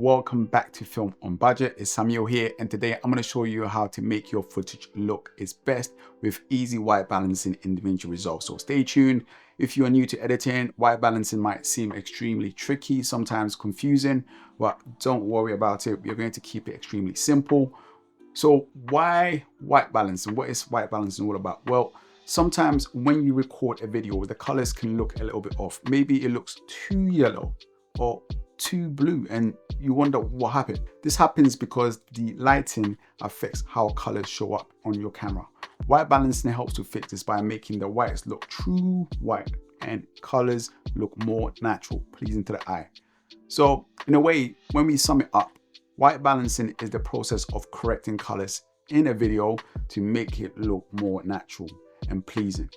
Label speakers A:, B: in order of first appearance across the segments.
A: Welcome back to Film on Budget. It's Samuel here, and today I'm going to show you how to make your footage look its best with easy white balancing in Davinci Resolve. So stay tuned. If you are new to editing, white balancing might seem extremely tricky, sometimes confusing, but don't worry about it. We're going to keep it extremely simple. So why white balancing? What is white balancing all about? Well, sometimes when you record a video, the colors can look a little bit off. Maybe it looks too yellow or too blue and you wonder what happened. This happens because the lighting affects how colors show up on your camera. White balancing helps to fix this by making the whites look true white and colors look more natural, pleasing to the eye. So in a way, when we sum it up, white balancing is the process of correcting colors in a video to make it look more natural and pleasing.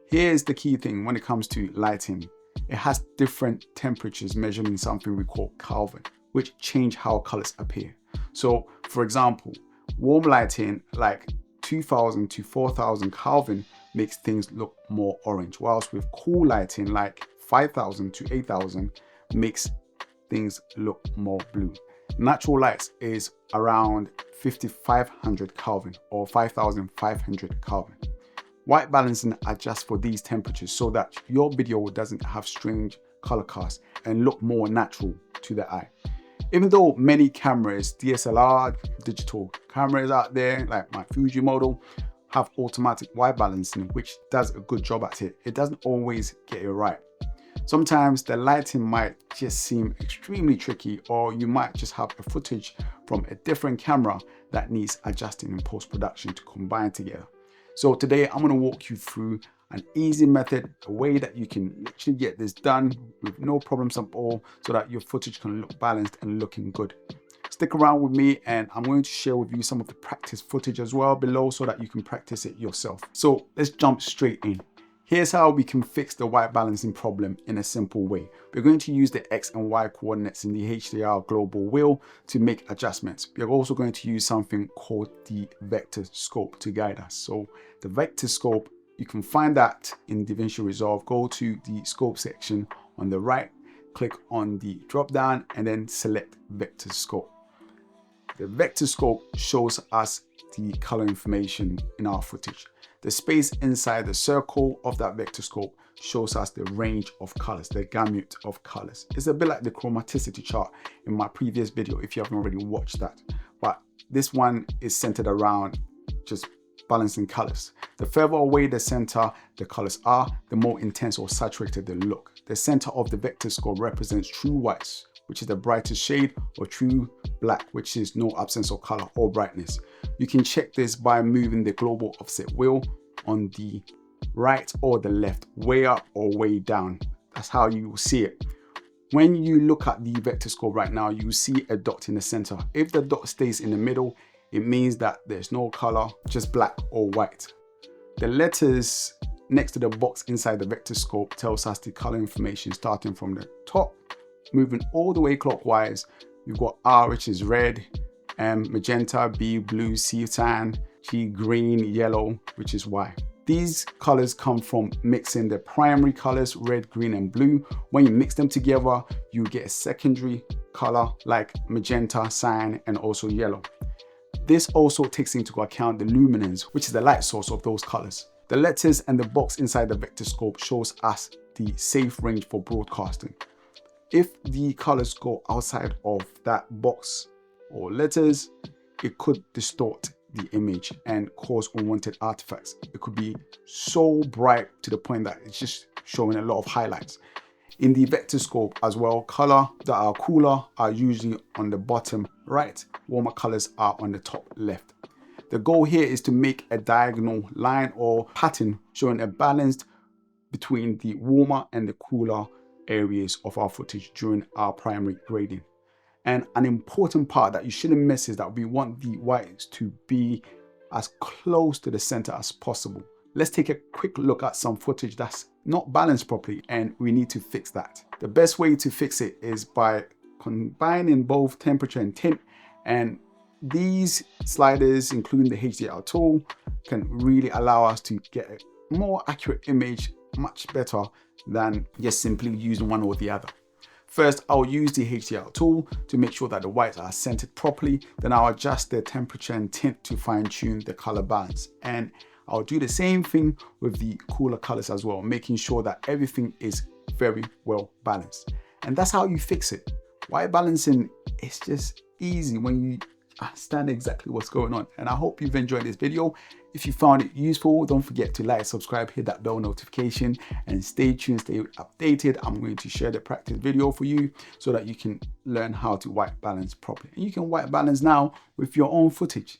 A: Here's the key thing when it comes to lighting. It has different temperatures measured in something we call Kelvin, which change how colors appear. So for example, warm lighting like 2000 to 4000 Kelvin makes things look more orange, whilst with cool lighting like 5000 to 8000 makes things look more blue. Natural lights is around 5500 Kelvin or 5500 Kelvin. White balancing adjusts for these temperatures so that your video doesn't have strange color casts and look more natural to the eye. Even though many cameras, DSLR, digital cameras out there, like my Fuji model, have automatic white balancing, which does a good job at it, it doesn't always get it right. Sometimes the lighting might just seem extremely tricky, or you might just have a footage from a different camera that needs adjusting in post-production to combine together. So today I'm going to walk you through an easy method, a way that you can literally get this done with no problems at all so that your footage can look balanced and looking good. Stick around with me and I'm going to share with you some of the practice footage as well below so that you can practice it yourself. So let's jump straight in. Here's how we can fix the white balancing problem in a simple way. We're going to use the X and Y coordinates in the HDR global wheel to make adjustments. We're also going to use something called the vector scope to guide us. So the vector scope, you can find that in Davinci Resolve. Go to the scope section on the right, click on the drop down and then select vector scope. The vector scope shows us the color information in our footage. The space inside the circle of that vector scope shows us the range of colors, the gamut of colors. It's a bit like the chromaticity chart in my previous video if you haven't already watched that. But this one is centered around just balancing colors. The further away the center the colors are, the more intense or saturated they look. The center of the vector scope represents true whites, which is the brightest shade, or true black, which is no absence of color or brightness. You can check this by moving the global offset wheel on the right or the left, way up or way down. That's how you will see it. When you look at the vector scope right now, you see a dot in the center. If the dot stays in the middle, it means that there's no color, just black or white. The letters next to the box inside the vector scope tells us the color information starting from the top, moving all the way clockwise. We've got R, which is red, M, magenta, B, blue, C, tan, G, green, yellow, which is Y. These colors come from mixing the primary colors, red, green, and blue. When you mix them together, you get a secondary color like magenta, cyan, and also yellow. This also takes into account the luminance, which is the light source of those colors. The letters and the box inside the vector scope shows us the safe range for broadcasting. If the colors go outside of that box or letters, it could distort the image and cause unwanted artifacts. It could be so bright to the point that it's just showing a lot of highlights. In the vector scope as well, color that are cooler are usually on the bottom right, warmer colors are on the top left. The goal here is to make a diagonal line or pattern showing a balance between the warmer and the cooler areas of our footage during our primary grading. And an important part that you shouldn't miss is that we want the whites to be as close to the center as possible. Let's take a quick look at some footage that's not balanced properly and we need to fix that. The best way to fix it is by combining both temperature and tint, and these sliders, including the HDR tool, can really allow us to get a more accurate image much better than just simply using one or the other. First, I'll use the HDR tool to make sure that the whites are centered properly. Then I'll adjust the temperature and tint to fine tune the color balance. And I'll do the same thing with the cooler colors as well, making sure that everything is very well balanced. And that's how you fix it. White balancing is just easy when you understand exactly what's going on. And I hope you've enjoyed this video. If you found it useful, don't forget to like, subscribe, hit that bell notification, and stay tuned, stay updated. I'm going to share the practice video for you so that you can learn how to white balance properly. And you can white balance now with your own footage.